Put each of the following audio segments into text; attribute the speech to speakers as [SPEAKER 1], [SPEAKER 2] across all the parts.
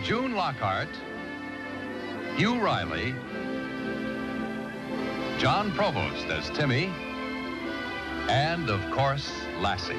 [SPEAKER 1] June Lockhart, Hugh Riley, John Provost as Timmy, and, of course, Lassie.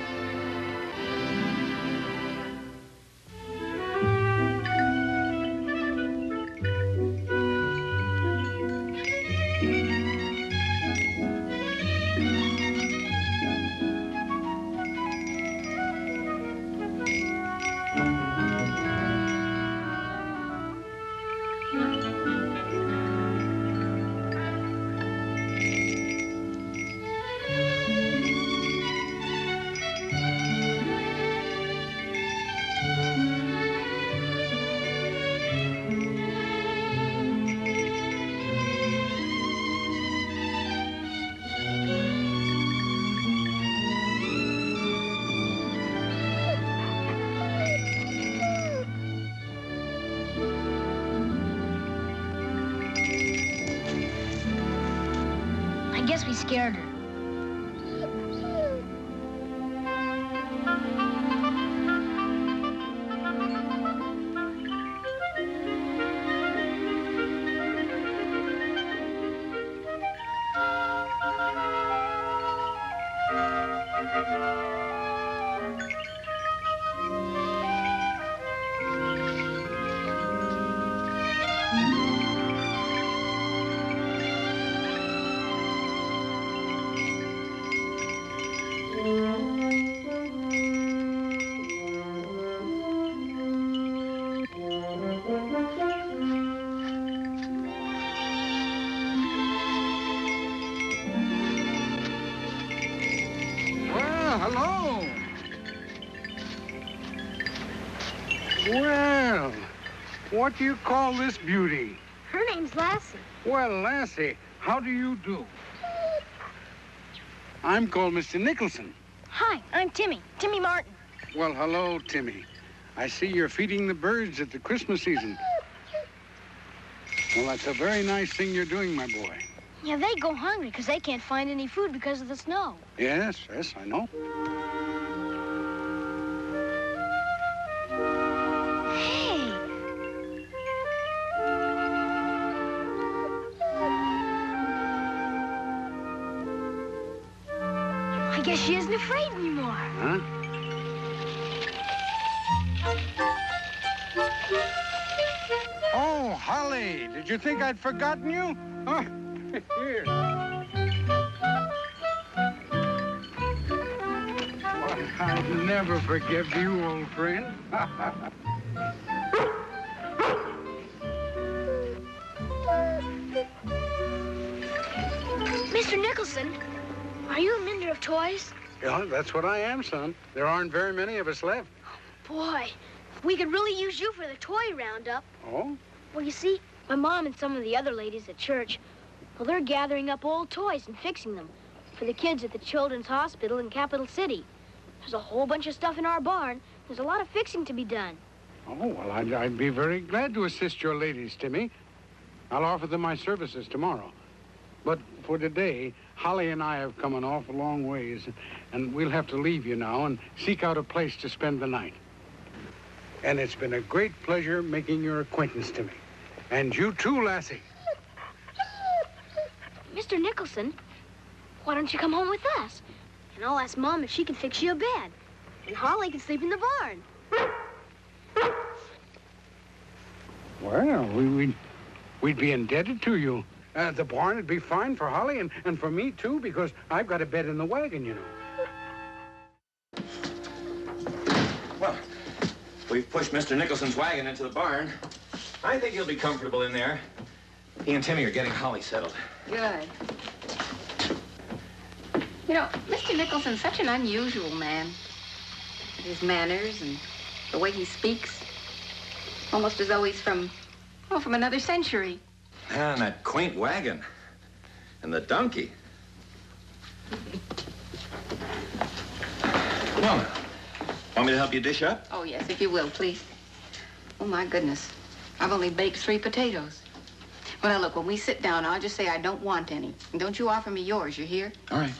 [SPEAKER 2] I guess we scared her.
[SPEAKER 3] Hello. Well, what do you call this beauty?
[SPEAKER 2] Her name's Lassie.
[SPEAKER 3] Well, Lassie, how do you do? I'm called Mr. Nicholson.
[SPEAKER 2] Hi, I'm Timmy. Timmy Martin.
[SPEAKER 3] Well, hello, Timmy. I see you're feeding the birds at the Christmas season. Well, that's a very nice thing you're doing, my boy.
[SPEAKER 2] Yeah, they go hungry because they can't find any food because of the snow.
[SPEAKER 3] Yes, I know.
[SPEAKER 2] Hey. I guess she isn't afraid anymore.
[SPEAKER 3] Huh? Oh, Holly, did you think I'd forgotten you? Huh? Here. I'd never forgive you, old friend.
[SPEAKER 2] Mr. Nicholson, are you a mender of toys?
[SPEAKER 3] Yeah, that's what I am, son. There aren't very many of us left.
[SPEAKER 2] Boy, we could really use you for the toy roundup.
[SPEAKER 3] Oh?
[SPEAKER 2] Well, you see, my mom and some of the other ladies at church, well, they're gathering up old toys and fixing them for the kids at the Children's Hospital in Capital City. There's a whole bunch of stuff in our barn. There's a lot of fixing to be done.
[SPEAKER 3] Oh, well, I'd be very glad to assist your ladies, Timmy. I'll offer them my services tomorrow. But for today, Holly and I have come an awful long ways, and we'll have to leave you now and seek out a place to spend the night. And it's been a great pleasure making your acquaintance, Timmy. And you too, Lassie.
[SPEAKER 2] Mr. Nicholson, why don't you come home with us? And I'll ask Mom if she can fix you a bed. And Holly can sleep in the barn.
[SPEAKER 3] Well, we'd be indebted to you. The barn would be fine for Holly and for me, too, because I've got a bed in the wagon, you know.
[SPEAKER 4] Well, we've pushed Mr. Nicholson's wagon into the barn. I think he'll be comfortable in there. He and Timmy are getting Holly settled.
[SPEAKER 5] Good. You know, Mr. Nicholson's such an unusual man. His manners and the way he speaks. Almost as though he's from another century.
[SPEAKER 4] And that quaint wagon. And the donkey. Well, now, want me to help you dish up?
[SPEAKER 5] Oh, yes, if you will, please. Oh, my goodness. I've only baked 3 potatoes. Well, now, look, when we sit down, I'll just say I don't want any. And don't you offer me yours, you hear?
[SPEAKER 4] All right.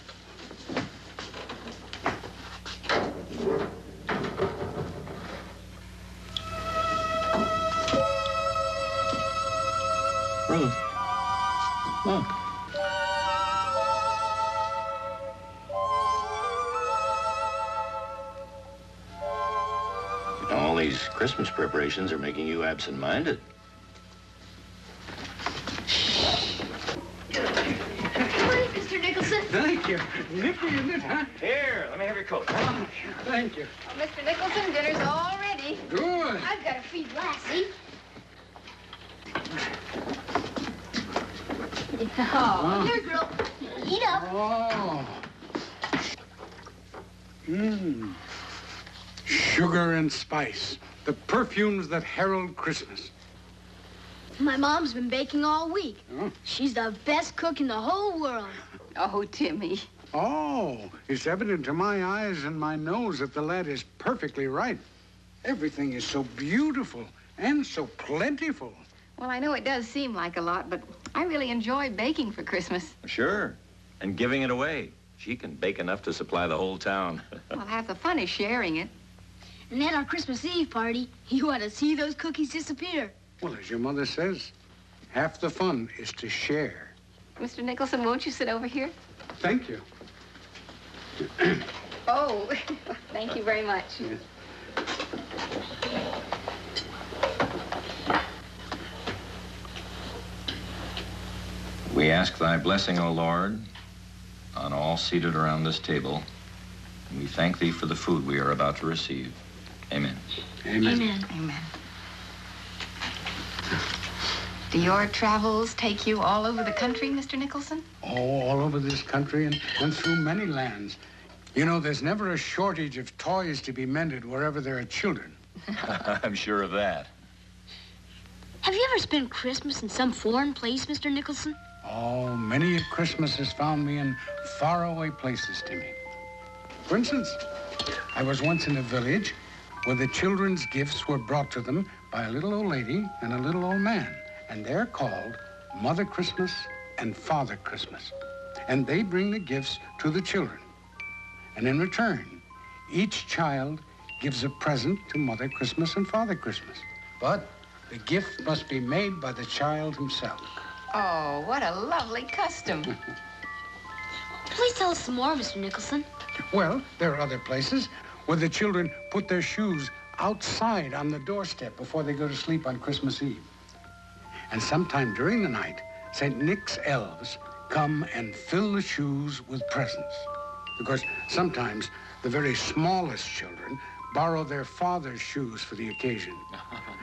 [SPEAKER 4] All these Christmas preparations are making you absent-minded.
[SPEAKER 2] Mr. Nicholson.
[SPEAKER 3] Thank you. Nippy, isn't it, huh?
[SPEAKER 4] Here, let me have your coat.
[SPEAKER 3] Oh, thank you.
[SPEAKER 5] Oh, Mr. Nicholson, dinner's all ready.
[SPEAKER 3] Good.
[SPEAKER 2] I've got to feed Lassie. Oh, here, girl. Eat up.
[SPEAKER 3] Oh. Mmm. Sugar and spice. The perfumes that herald Christmas.
[SPEAKER 2] My mom's been baking all week.
[SPEAKER 3] Oh.
[SPEAKER 2] She's the best cook in the whole world.
[SPEAKER 5] Oh, Timmy.
[SPEAKER 3] Oh, it's evident to my eyes and my nose that the lad is perfectly right. Everything is so beautiful and so plentiful.
[SPEAKER 5] Well, I know it does seem like a lot, but I really enjoy baking for Christmas.
[SPEAKER 4] Sure. And giving it away. She can bake enough to supply the whole town.
[SPEAKER 5] Well, half the fun is sharing it.
[SPEAKER 2] And then our Christmas Eve party, you ought to see those cookies disappear.
[SPEAKER 3] Well, as your mother says, half the fun is to share.
[SPEAKER 5] Mr. Nicholson, won't you sit over here?
[SPEAKER 3] Thank you.
[SPEAKER 5] Oh, thank you very much.
[SPEAKER 4] We ask thy blessing, O Lord, on all seated around this table. And we thank thee for the food we are about to receive. Amen.
[SPEAKER 3] Amen.
[SPEAKER 2] Amen.
[SPEAKER 5] Amen. Do your travels take you all over the country, Mr. Nicholson?
[SPEAKER 3] Oh, all over this country and through many lands. You know, there's never a shortage of toys to be mended wherever there are children.
[SPEAKER 4] I'm sure of that.
[SPEAKER 2] Have you ever spent Christmas in some foreign place, Mr. Nicholson?
[SPEAKER 3] Oh, many a Christmas has found me in faraway places, Timmy. For instance, I was once in a village where the children's gifts were brought to them by a little old lady and a little old man. And they're called Mother Christmas and Father Christmas. And they bring the gifts to the children. And in return, each child gives a present to Mother Christmas and Father Christmas. But the gift must be made by the child himself.
[SPEAKER 5] Oh, what a lovely custom.
[SPEAKER 2] Please tell us some more, Mr. Nicholson.
[SPEAKER 3] Well, there are other places where the children put their shoes outside on the doorstep before they go to sleep on Christmas Eve. And sometime during the night, St. Nick's elves come and fill the shoes with presents. Because sometimes the very smallest children borrow their father's shoes for the occasion.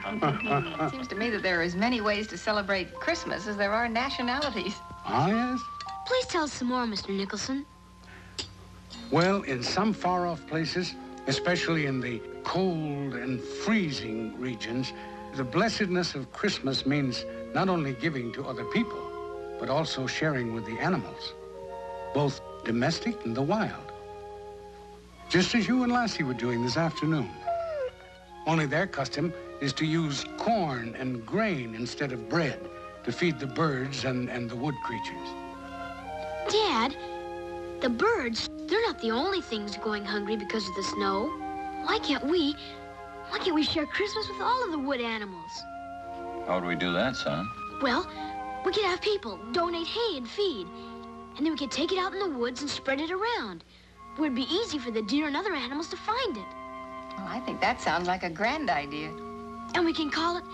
[SPEAKER 5] It seems to me that there are as many ways to celebrate Christmas as there are nationalities.
[SPEAKER 3] Ah, yes?
[SPEAKER 2] Please tell us some more, Mr. Nicholson.
[SPEAKER 3] Well, in some far-off places, especially in the cold and freezing regions, the blessedness of Christmas means not only giving to other people, but also sharing with the animals, both domestic and the wild. Just as you and Lassie were doing this afternoon. Only their custom is to use corn and grain instead of bread to feed the birds and the wood creatures.
[SPEAKER 2] Dad, the birds, they're not the only things going hungry because of the snow. Why can't we share Christmas with all of the wood animals?
[SPEAKER 4] How would we do that, son?
[SPEAKER 2] Well, we could have people donate hay and feed. And then we could take it out in the woods and spread it around. It would be easy for the deer and other animals to find it.
[SPEAKER 5] Well, I think that sounds like a grand idea.
[SPEAKER 2] And we can call it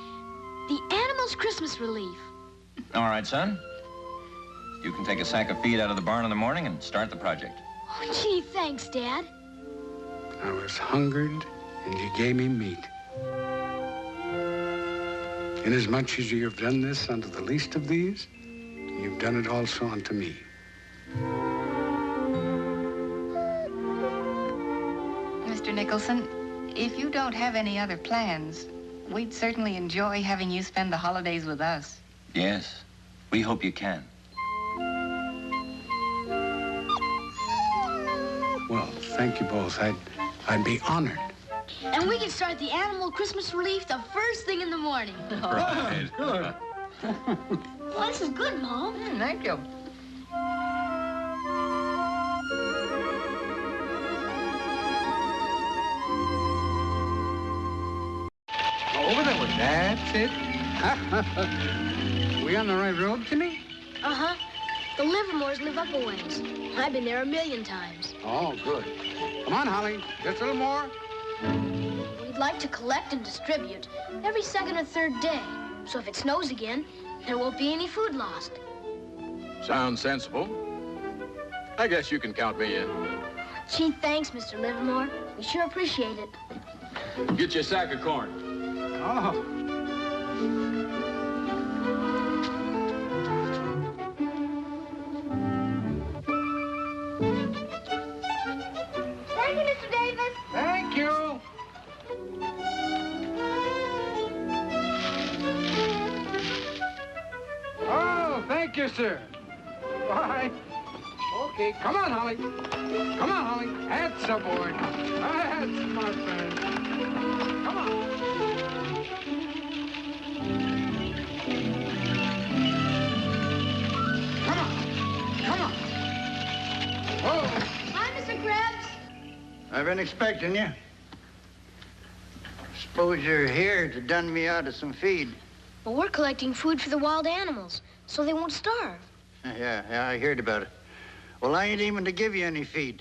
[SPEAKER 2] the Animals' Christmas Relief.
[SPEAKER 4] All right, son. You can take a sack of feed out of the barn in the morning and start the project.
[SPEAKER 2] Oh, gee, thanks, Dad.
[SPEAKER 3] I was hungered, and you gave me meat. Inasmuch as you have done this unto the least of these, you've done it also unto me.
[SPEAKER 5] Mr. Nicholson, if you don't have any other plans, we'd certainly enjoy having you spend the holidays with us.
[SPEAKER 4] Yes, we hope you can.
[SPEAKER 3] Well, thank you both. I'd be honored.
[SPEAKER 2] And we can start the Animal Christmas Relief the first thing in the morning.
[SPEAKER 4] Right.
[SPEAKER 3] Good.
[SPEAKER 2] Well, this is good, Mom.
[SPEAKER 5] Thank you.
[SPEAKER 3] Over that one. That's it. We on the right road, Timmy?
[SPEAKER 2] Uh-huh. The Livermores live up a ways. I've been there 1,000,000 times.
[SPEAKER 3] Oh, good. Come on, Holly. Just a little more.
[SPEAKER 2] We've we'd like to collect and distribute every second or third day. So if it snows again, there won't be any food lost.
[SPEAKER 6] Sounds sensible. I guess you can count me in.
[SPEAKER 2] Gee, thanks, Mr. Livermore. We sure appreciate it.
[SPEAKER 6] Get you a sack of corn.
[SPEAKER 3] Oh.
[SPEAKER 2] Thank you, Mr. Davis.
[SPEAKER 3] Thank you. Oh, thank you, sir. Bye. Okay, come on, Holly. Come on, Holly. That's aboard. That's my friend. Come on. Come on. Come on. Oh.
[SPEAKER 2] Hi, Mr. Krebs.
[SPEAKER 7] I've been expecting you. Suppose you're here to dun me out of some feed.
[SPEAKER 2] Well, we're collecting food for the wild animals, so they won't starve.
[SPEAKER 7] Yeah, I heard about it. Well, I ain't even to give you any feed.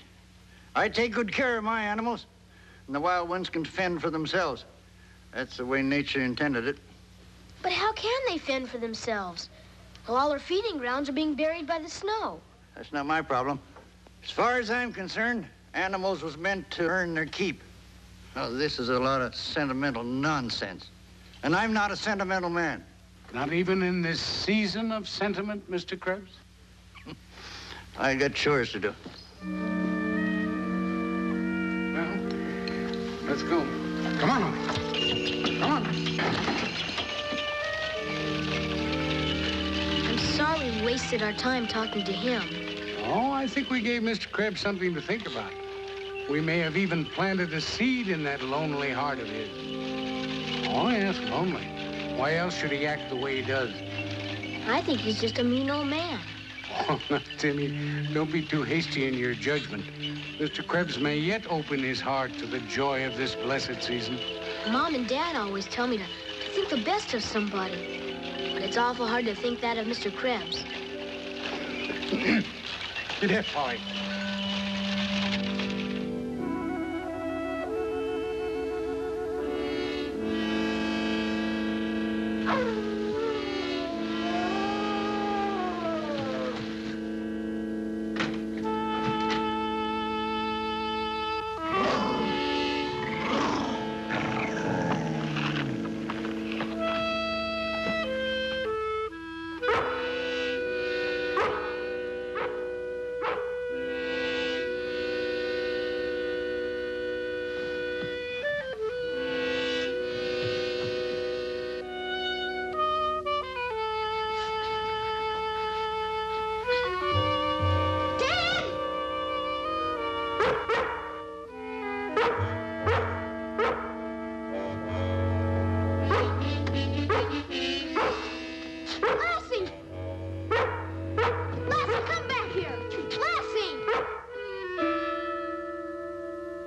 [SPEAKER 7] I take good care of my animals, and the wild ones can fend for themselves. That's the way nature intended it.
[SPEAKER 2] But how can they fend for themselves? Well, all our feeding grounds are being buried by the snow.
[SPEAKER 7] That's not my problem. As far as I'm concerned, animals was meant to earn their keep. Now, this is a lot of sentimental nonsense. And I'm not a sentimental man.
[SPEAKER 3] Not even in this season of sentiment, Mr. Krebs?
[SPEAKER 7] I got chores to do.
[SPEAKER 3] Well, let's go. Come on, Holly. Come on.
[SPEAKER 2] I'm sorry we wasted our time talking to him.
[SPEAKER 3] Oh, I think we gave Mr. Krebs something to think about. We may have even planted a seed in that lonely heart of his. Oh, yes, lonely. Why else should he act the way he does?
[SPEAKER 2] I think he's just a mean old man.
[SPEAKER 3] Oh, now, Timmy, don't be too hasty in your judgment. Mr. Krebs may yet open his heart to the joy of this blessed season.
[SPEAKER 2] Mom and Dad always tell me to think the best of somebody. But it's awful hard to think that of Mr. Krebs.
[SPEAKER 3] Get that, Polly.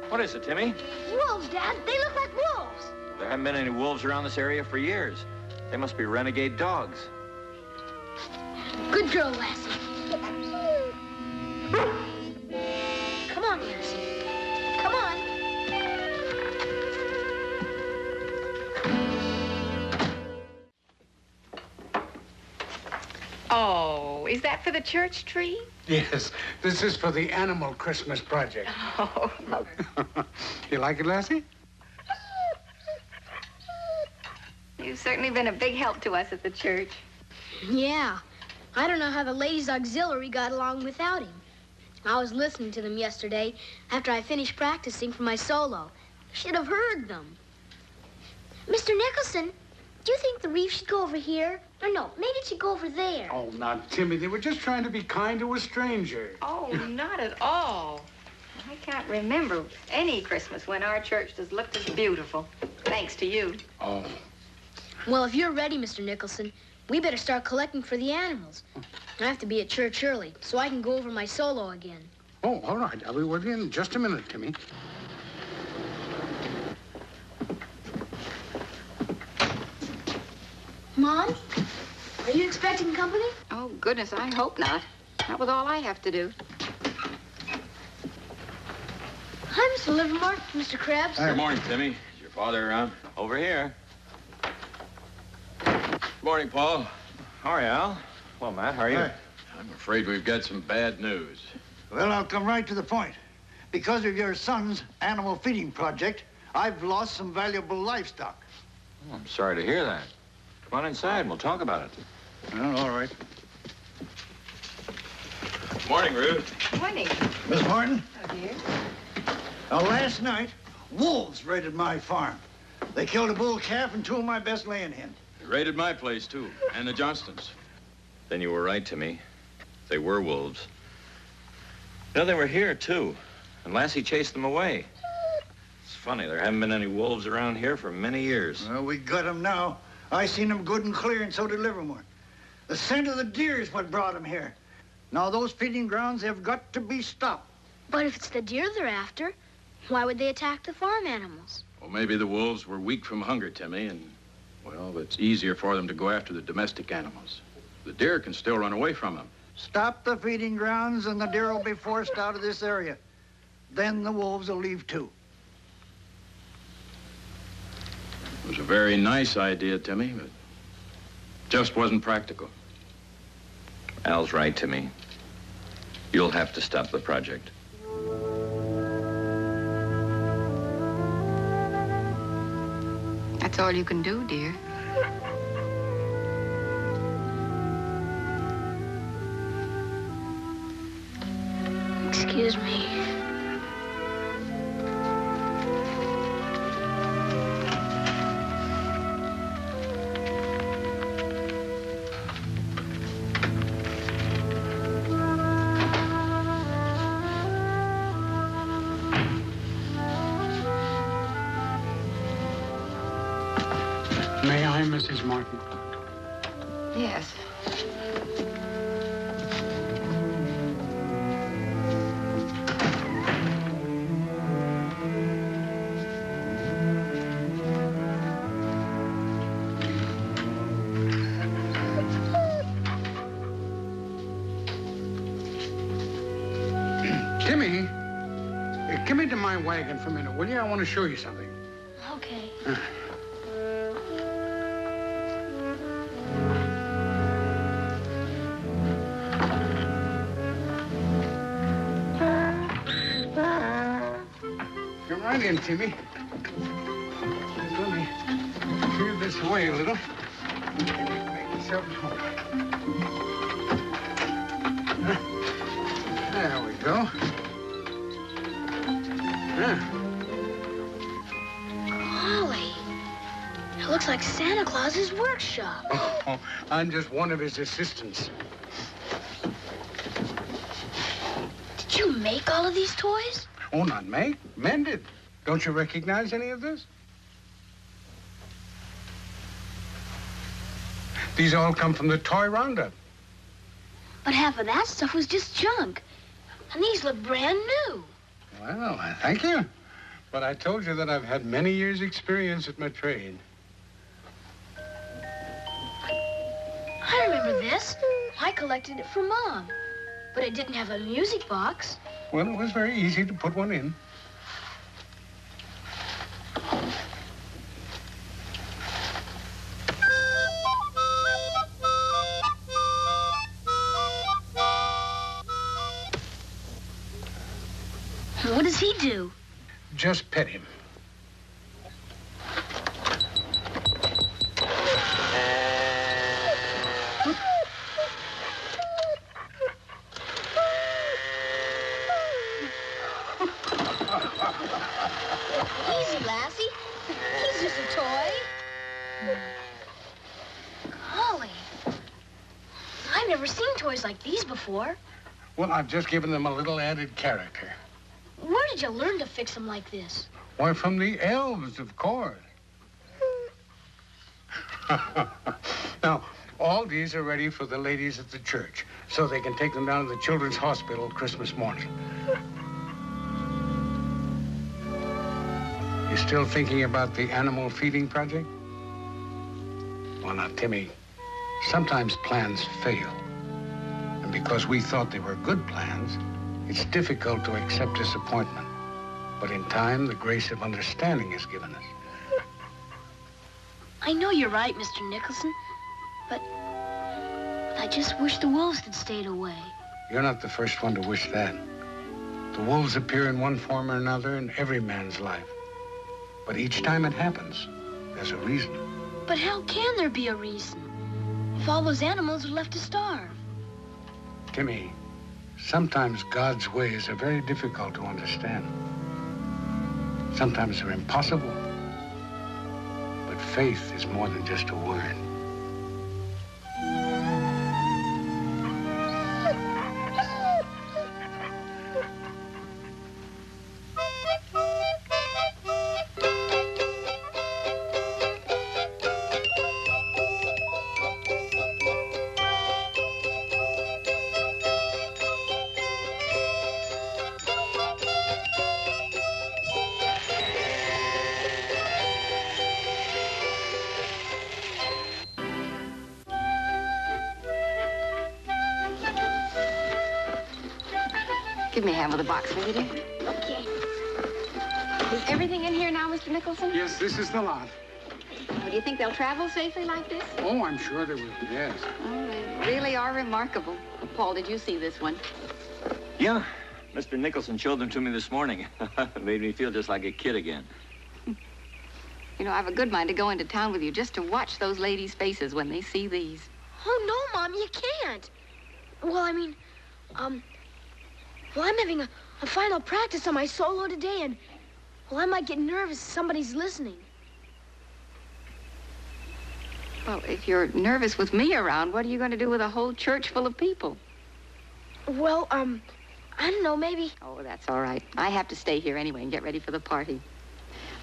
[SPEAKER 4] What is it, Timmy?
[SPEAKER 2] Wolves, Dad. They look like wolves.
[SPEAKER 4] There haven't been any wolves around this area for years. They must be renegade dogs.
[SPEAKER 2] Good girl, Lassie. Come on, Lassie. Come on.
[SPEAKER 5] Oh, is that for the church tree?
[SPEAKER 3] Yes, this is for the Animal Christmas Project.
[SPEAKER 5] Oh.
[SPEAKER 3] You like it, Lassie?
[SPEAKER 5] You've certainly been a big help to us at the church.
[SPEAKER 2] Yeah. I don't know how the ladies' auxiliary got along without him. I was listening to them yesterday after I finished practicing for my solo. I should have heard them. Mr. Nicholson, do you think the reef should go over here? Or no, maybe it should go over there.
[SPEAKER 3] Oh, now, Timmy, they were just trying to be kind to a stranger.
[SPEAKER 5] Oh, not at all. I can't remember any Christmas when our church has looked as beautiful, thanks to you.
[SPEAKER 3] Oh.
[SPEAKER 2] Well, if you're ready, Mr. Nicholson, we better start collecting for the animals. I have to be at church early, so I can go over my solo again.
[SPEAKER 3] Oh, all right. I'll be with you in just a minute, Timmy.
[SPEAKER 2] Mom, are you expecting company?
[SPEAKER 5] Oh, goodness, I hope not. Not with all I have to do.
[SPEAKER 2] Hi, Mr. Livermore, Mr. Krebs.
[SPEAKER 6] Good morning, Timmy. Is your Father around?
[SPEAKER 4] Over here.
[SPEAKER 6] Morning, Paul.
[SPEAKER 4] How are you, Al? Well, Matt, how are you?
[SPEAKER 7] Hi.
[SPEAKER 6] I'm afraid we've got some bad news.
[SPEAKER 7] Well, I'll come right to the point. Because of your son's animal feeding project, I've lost some valuable livestock.
[SPEAKER 4] Oh, I'm sorry to hear that. Come on inside and we'll talk about it.
[SPEAKER 7] Well, all right.
[SPEAKER 6] Morning, Ruth.
[SPEAKER 5] Morning.
[SPEAKER 7] Miss Martin,
[SPEAKER 5] Oh, dear.
[SPEAKER 7] last night, wolves raided my farm. They killed a bull calf and 2 of my best laying hens.
[SPEAKER 6] They raided my place, too, and the Johnstons.
[SPEAKER 4] Then you were right, Timmy. They were wolves. You know, they were here, too. And Lassie chased them away. It's funny, there haven't been any wolves around here for many years.
[SPEAKER 7] Well, we got 'em now. I seen 'em good and clear, and so did Livermore. The scent of the deer is what brought 'em here. Now, those feeding grounds have got to be stopped.
[SPEAKER 2] But if it's the deer they're after, why would they attack the farm animals?
[SPEAKER 6] Well, maybe the wolves were weak from hunger, Timmy, and, well, it's easier for them to go after the domestic animals. The deer can still run away from them.
[SPEAKER 7] Stop the feeding grounds, and the deer will be forced out of this area. Then the wolves will leave, too.
[SPEAKER 6] It was a very nice idea, Timmy, but just wasn't practical.
[SPEAKER 4] Al's right, Timmy. You'll have to stop the project.
[SPEAKER 5] That's all you can do, dear.
[SPEAKER 2] Excuse me.
[SPEAKER 3] May I, Mrs. Martin?
[SPEAKER 5] Yes.
[SPEAKER 3] Timmy, come into my wagon for a minute, will you? I want to show you something.
[SPEAKER 2] Okay.
[SPEAKER 3] Come right in, Timmy. Just let me clear this away a little. Make yourself at home. There we go.
[SPEAKER 2] Golly. It looks like Santa Claus's workshop.
[SPEAKER 3] Oh, I'm just one of his assistants.
[SPEAKER 2] Did you make all of these toys?
[SPEAKER 3] Oh, not make, mended. Don't you recognize any of this? These all come from the toy roundup.
[SPEAKER 2] But half of that stuff was just junk. And these look brand new.
[SPEAKER 3] Well, thank you. But I told you that I've had many years' experience at my trade.
[SPEAKER 2] I remember this. I collected it for Mom. But it didn't have a music box.
[SPEAKER 3] Well, it was very easy to put one in.
[SPEAKER 2] What does he do?
[SPEAKER 3] Just pet him.
[SPEAKER 2] Easy, Lassie. He's just a toy. Golly. I've never seen toys like these before.
[SPEAKER 3] Well, I've just given them a little added character.
[SPEAKER 2] Where did you learn to fix them like this?
[SPEAKER 3] Why, from the elves, of course. Now, all these are ready for the ladies at the church, so they can take them down to the children's hospital Christmas morning. You still thinking about the animal feeding project? Well, now, Timmy, sometimes plans fail. And because we thought they were good plans, it's difficult to accept disappointment. But in time, the grace of understanding is given us.
[SPEAKER 2] I know you're right, Mr. Nicholson, but I just wish the wolves had stayed away.
[SPEAKER 3] You're not the first one to wish that. The wolves appear in one form or another in every man's life. But each time it happens, there's a reason.
[SPEAKER 2] But how can there be a reason if all those animals are left to starve?
[SPEAKER 3] Timmy, sometimes God's ways are very difficult to understand. Sometimes they're impossible. But faith is more than just a word.
[SPEAKER 5] Give me a hand with the box, will you, dear?
[SPEAKER 2] Okay.
[SPEAKER 5] Is everything in here now, Mr. Nicholson?
[SPEAKER 3] Yes, this is the lot.
[SPEAKER 5] Well, do you think they'll travel safely like this?
[SPEAKER 3] Oh, I'm sure they will, yes.
[SPEAKER 5] Oh, they really are remarkable. Paul, did you see this one?
[SPEAKER 4] Yeah, Mr. Nicholson showed them to me this morning. It made me feel just like a kid again.
[SPEAKER 5] You know, I have a good mind to go into town with you just to watch those ladies' faces when they see these.
[SPEAKER 2] Oh, no, Mom, you can't. Well, I mean, well, I'm having a final practice on my solo today, and, well, I might get nervous if somebody's listening.
[SPEAKER 5] Well, if you're nervous with me around, what are you going to do with a whole church full of people?
[SPEAKER 2] Well, I don't know, maybe.
[SPEAKER 5] Oh, that's all right. I have to stay here anyway and get ready for the party.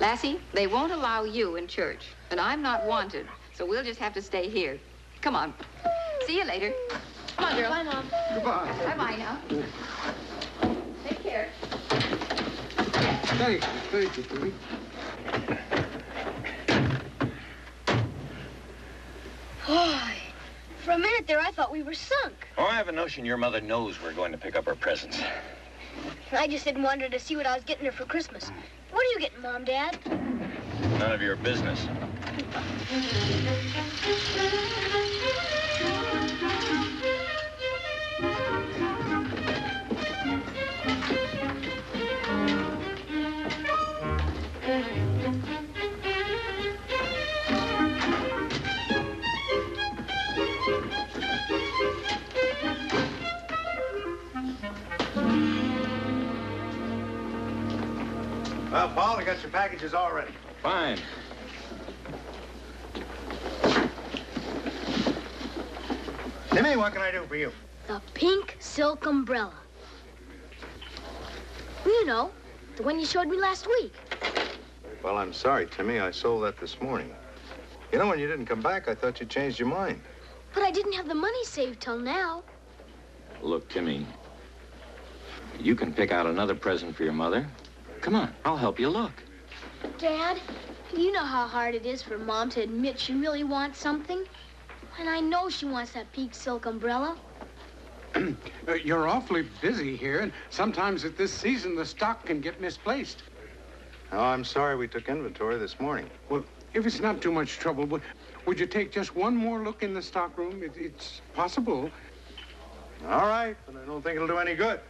[SPEAKER 5] Lassie, they won't allow you in church, and I'm not wanted, so we'll just have to stay here. Come on. See you later. Come on, girl.
[SPEAKER 2] Bye, Mom.
[SPEAKER 3] Goodbye.
[SPEAKER 5] Bye-bye now. Take care.
[SPEAKER 3] Thank you, Timmy.
[SPEAKER 2] Boy, for a minute there, I thought we were sunk.
[SPEAKER 4] Oh, I have a notion your mother knows we're going to pick up our presents.
[SPEAKER 2] I just didn't want her to see what I was getting her for Christmas. What are you getting, Mom, Dad?
[SPEAKER 4] None of your business.
[SPEAKER 7] Well, Paul, I got your packages all ready.
[SPEAKER 4] Fine.
[SPEAKER 7] Timmy, what can I do for you?
[SPEAKER 2] The pink silk umbrella. You know, the one you showed me last week.
[SPEAKER 8] Well, I'm sorry, Timmy. I sold that this morning. You know, when you didn't come back, I thought you changed your mind.
[SPEAKER 2] But I didn't have the money saved till now.
[SPEAKER 4] Look, Timmy, you can pick out another present for your mother. Come on, I'll help you look.
[SPEAKER 2] Dad, you know how hard it is for Mom to admit she really wants something. And I know she wants that pink silk umbrella.
[SPEAKER 3] You're awfully busy here, and sometimes at this season, the stock can get misplaced.
[SPEAKER 8] Oh, I'm sorry we took inventory this morning.
[SPEAKER 3] Well, if it's not too much trouble, would you take just one more look in the stockroom? It's possible.
[SPEAKER 8] All right, but I don't think it'll do any good.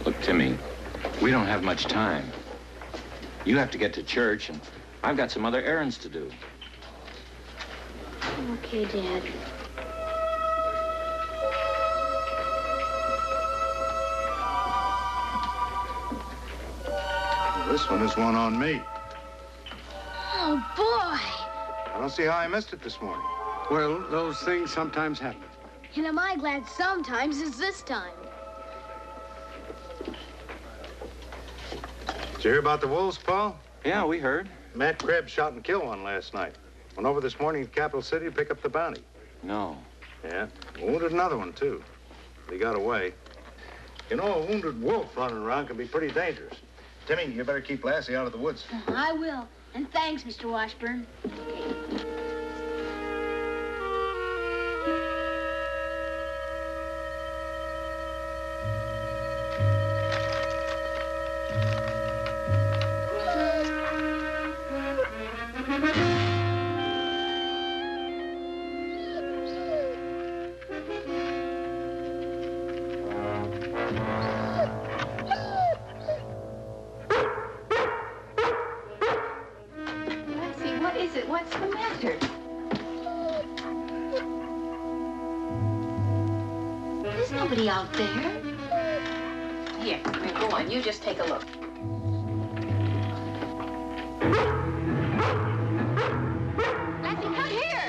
[SPEAKER 4] Look, Timmy, we don't have much time. You have to get to church, and I've got some other errands to do.
[SPEAKER 2] Okay, Dad.
[SPEAKER 8] Well, this one is one on me.
[SPEAKER 2] Oh, boy.
[SPEAKER 8] I don't see how I missed it this morning.
[SPEAKER 3] Well, those things sometimes happen.
[SPEAKER 2] And am I glad sometimes is this time.
[SPEAKER 8] Did you hear about the wolves, Paul?
[SPEAKER 4] Yeah, we heard.
[SPEAKER 8] Matt Krebs shot and killed one last night. Went over this morning to Capital City to pick up the bounty.
[SPEAKER 4] No.
[SPEAKER 8] Yeah, wounded another one, too. He got away. You know, a wounded wolf running around can be pretty dangerous. Timmy, you better keep Lassie out of the woods.
[SPEAKER 2] I will. And thanks, Mr. Washburn.
[SPEAKER 5] nobody out there. Here, go on. You just take a look. Lassie, come here.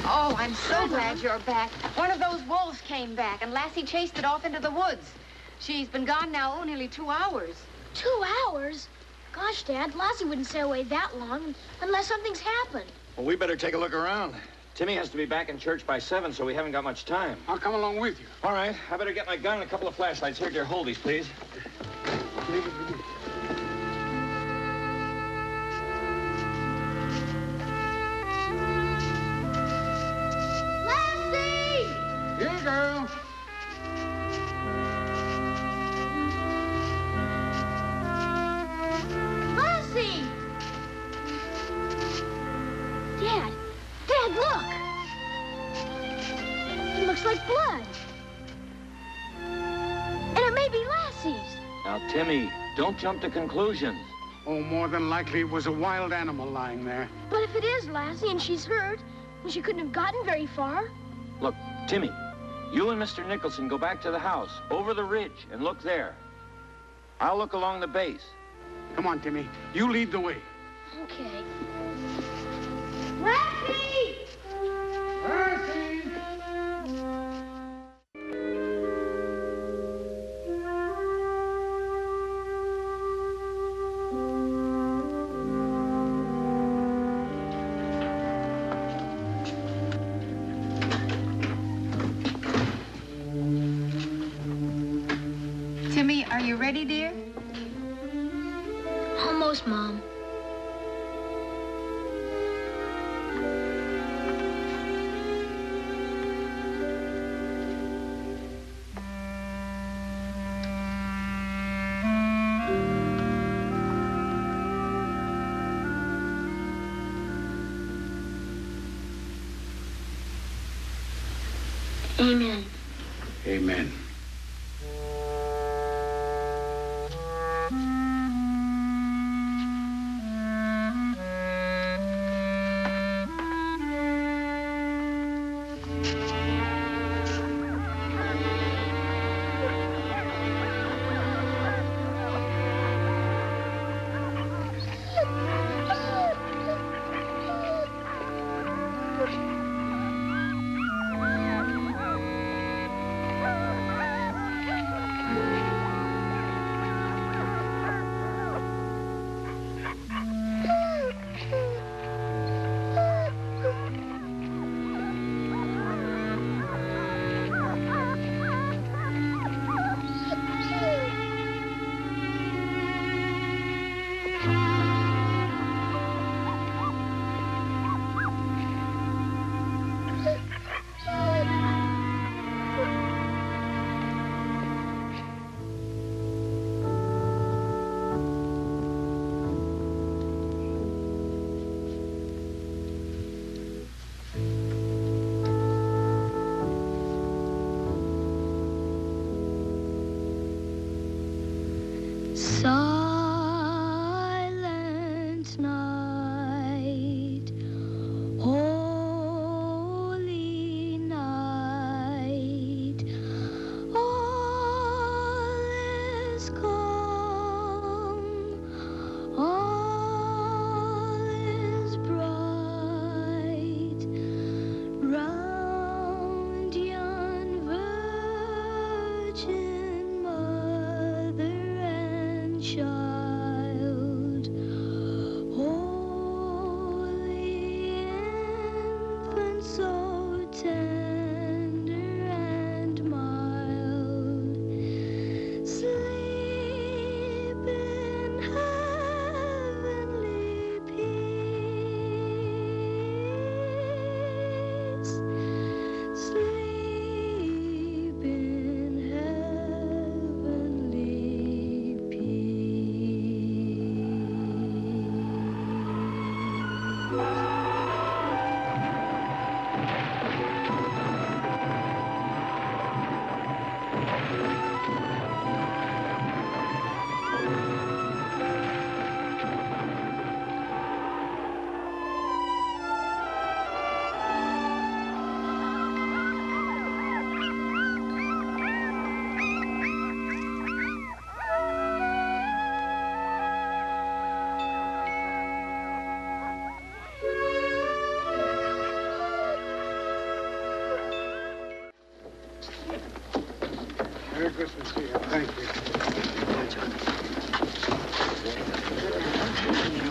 [SPEAKER 5] Oh, I'm so glad you're back. One of those wolves came back, and Lassie chased it off into the woods. She's been gone now, nearly 2 hours.
[SPEAKER 2] 2 hours? Gosh, Dad, Lassie wouldn't stay away that long unless something's happened.
[SPEAKER 4] Well, we better take a look around. Timmy has to be back in church by 7, so we haven't got much time.
[SPEAKER 3] I'll come along with you.
[SPEAKER 4] All right, I better get my gun and a couple of flashlights. Here, dear, hold these, please.
[SPEAKER 2] Lassie!
[SPEAKER 3] Here, girl.
[SPEAKER 2] Lassie! Dad! Dad, look! It looks like blood. And it may be Lassie's.
[SPEAKER 4] Now, Timmy, don't jump to conclusions.
[SPEAKER 3] Oh, more than likely it was a wild animal lying there.
[SPEAKER 2] But if it is Lassie and she's hurt, then she couldn't have gotten very far.
[SPEAKER 4] Look, Timmy, you and Mr. Nicholson go back to the house, over the ridge, and look there. I'll look along the base.
[SPEAKER 3] Come on, Timmy. You lead the way.
[SPEAKER 2] Okay. Lassie!
[SPEAKER 3] Lassie!
[SPEAKER 5] Timmy, are you ready, dear?
[SPEAKER 2] Almost, Mom. Amen.
[SPEAKER 3] Amen.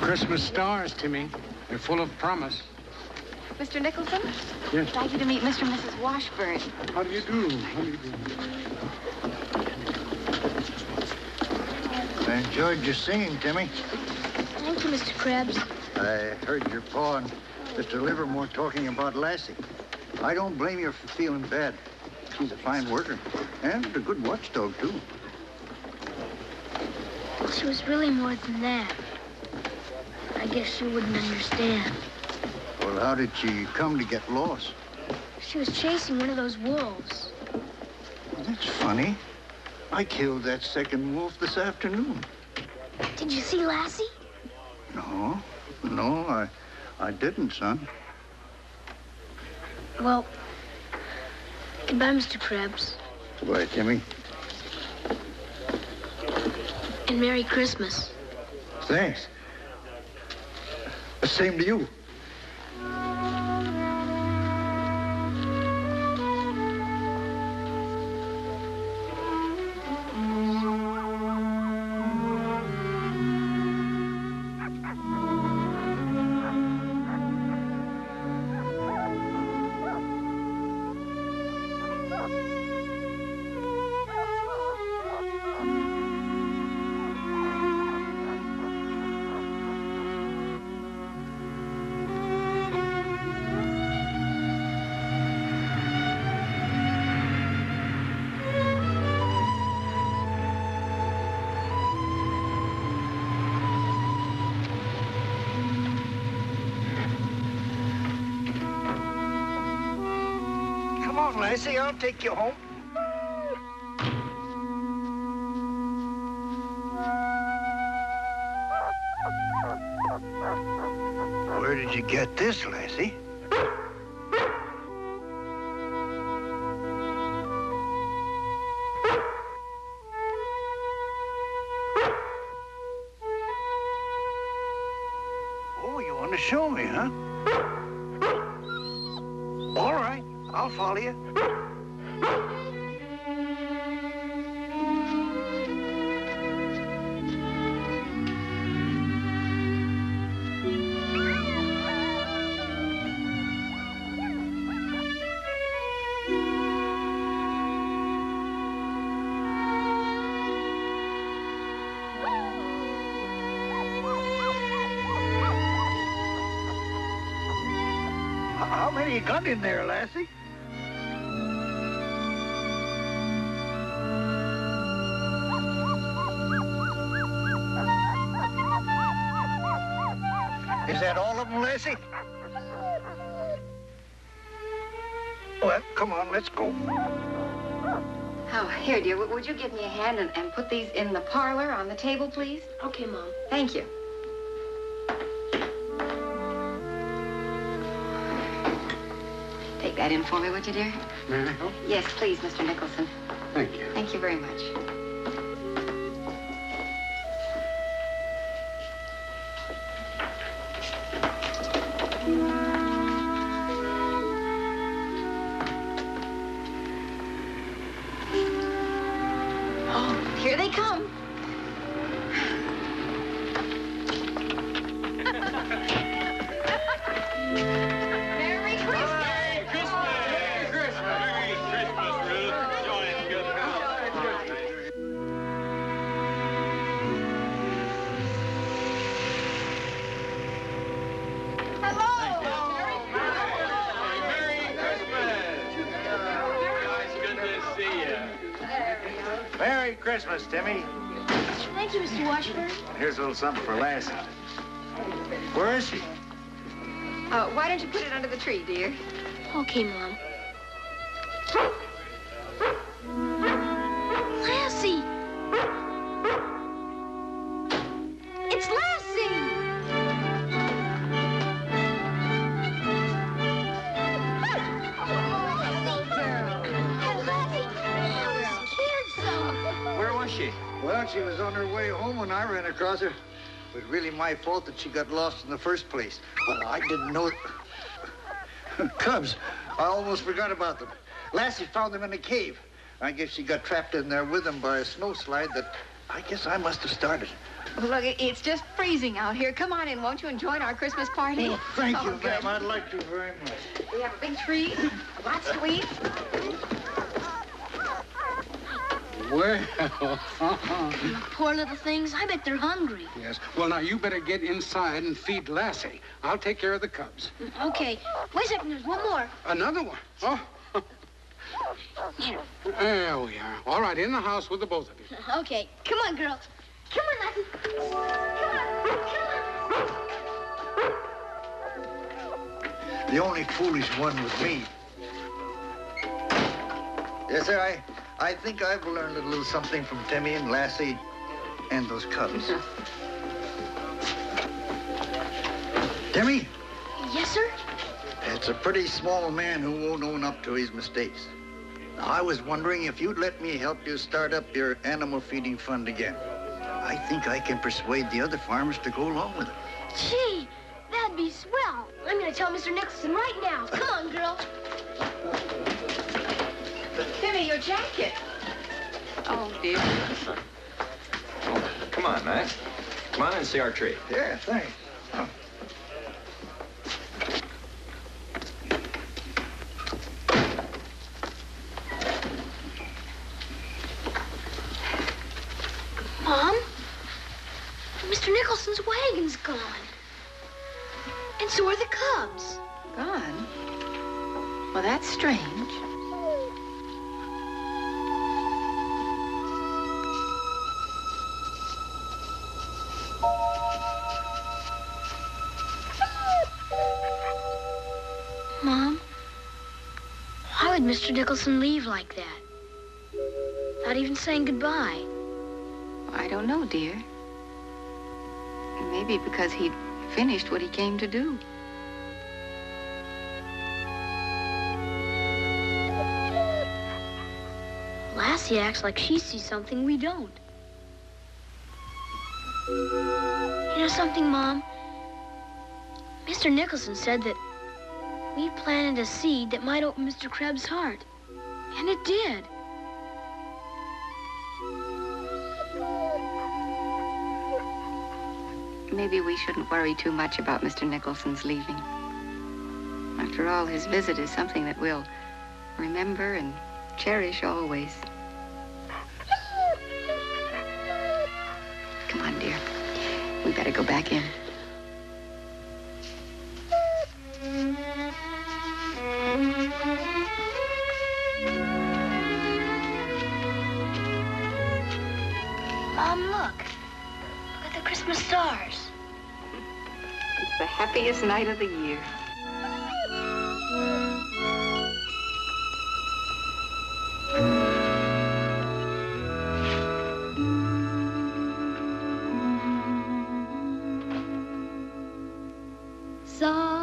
[SPEAKER 3] Christmas stars, Timmy. They're full of promise.
[SPEAKER 5] Mr. Nicholson?
[SPEAKER 3] Yes?
[SPEAKER 5] I'd like you to meet Mr. and Mrs. Washburn.
[SPEAKER 3] How do you do? How do you do?
[SPEAKER 7] I enjoyed your singing, Timmy.
[SPEAKER 2] Thank you, Mr. Krebs.
[SPEAKER 7] I heard your pa and Mr. Livermore talking about Lassie. I don't blame you for feeling bad. She's a fine worker and a good watchdog, too.
[SPEAKER 2] She was really more than that. I guess you wouldn't understand.
[SPEAKER 7] Well, how did she come to get lost?
[SPEAKER 2] She was chasing one of those wolves.
[SPEAKER 7] That's funny. I killed that second wolf this afternoon.
[SPEAKER 2] Did you see Lassie?
[SPEAKER 7] No, I didn't, son.
[SPEAKER 2] Well, goodbye, Mr. Krebs.
[SPEAKER 7] Goodbye, Timmy.
[SPEAKER 2] And Merry Christmas.
[SPEAKER 7] Thanks. The same to you. Come on, Lassie, I'll take you home. Where did you get this, Lassie? Oh, you want to show me, huh? All right, I'll follow you. How many you got in there, Lassie? Is that all of them, Lassie? Well, come on, let's go.
[SPEAKER 5] Oh, here, dear, would you give me a hand and put these in the parlor on the table, please?
[SPEAKER 2] Okay, Mom.
[SPEAKER 5] Thank you. Take that in for me, would you, dear?
[SPEAKER 3] May I help?
[SPEAKER 5] Yes, please, Mr. Nicholson.
[SPEAKER 3] Thank you.
[SPEAKER 5] Thank you very much. Oh, here they come. Merry Christmas!
[SPEAKER 8] Merry Christmas, Timmy.
[SPEAKER 2] Thank you, Mr. Washburn.
[SPEAKER 8] Here's a little something for Lassie. Where is she?
[SPEAKER 5] Why don't you put it under the tree, dear?
[SPEAKER 2] Okay, Mom. Lassie! It's Lassie!
[SPEAKER 4] Where was she?
[SPEAKER 7] Well, she was on her way home when I ran across her. It was really my fault that she got lost in the first place. But I didn't know it. Cubs, I almost forgot about them. Lassie found them in a cave. I guess she got trapped in there with them by a snowslide that I guess I must have started.
[SPEAKER 5] Look, it's just freezing out here. Come on in, won't you, and join our Christmas party?
[SPEAKER 7] Oh, thank you,
[SPEAKER 5] good.
[SPEAKER 7] ma'am. I'd like to very much.
[SPEAKER 5] We have a big tree, lots to eat.
[SPEAKER 3] Well,
[SPEAKER 2] Poor little things. I bet they're hungry.
[SPEAKER 3] yes. Well, now, you better get inside and feed Lassie. I'll take care of the cubs.
[SPEAKER 2] Okay. Wait a second. There's one more.
[SPEAKER 3] Another one? Oh.
[SPEAKER 2] Here.
[SPEAKER 3] There we are. All right, in the house with the both of you.
[SPEAKER 2] Okay. Come on, girls. Come on, Lassie.
[SPEAKER 7] The only foolish one was me. Yes, sir, I think I've learned a little something from Timmy and Lassie and those cubs. Timmy?
[SPEAKER 2] Yes, sir?
[SPEAKER 7] It's a pretty small man who won't own up to his mistakes. Now, I was wondering if you'd let me help you start up your animal feeding fund again. I think I can persuade the other farmers to go along with it.
[SPEAKER 2] Gee, that'd be swell. I'm going to tell Mr. Nicholson right now. Come on, girl.
[SPEAKER 5] Timmy, your jacket. Oh, dear.
[SPEAKER 4] Oh, come on, Max. Come on and see our tree.
[SPEAKER 7] Yeah, thanks. Oh.
[SPEAKER 2] Mom? Mr. Nicholson's wagon's gone. And so are the cubs.
[SPEAKER 5] Gone? Well, that's strange.
[SPEAKER 2] Mom? Why would Mr. Nicholson leave like that? Not even saying goodbye.
[SPEAKER 5] I don't know, dear. Maybe because he'd finished what he came to do.
[SPEAKER 2] Lassie acts like she sees something we don't. You know something, Mom? Mr. Nicholson said that we planted a seed that might open Mr. Krebs' heart. And it did.
[SPEAKER 5] Maybe we shouldn't worry too much about Mr. Nicholson's leaving. After all, his visit is something that we'll remember and cherish always. Come on, dear. We better go back in.
[SPEAKER 2] Mom, look. Look at the Christmas stars.
[SPEAKER 5] It's the happiest night of the year.
[SPEAKER 2] Silent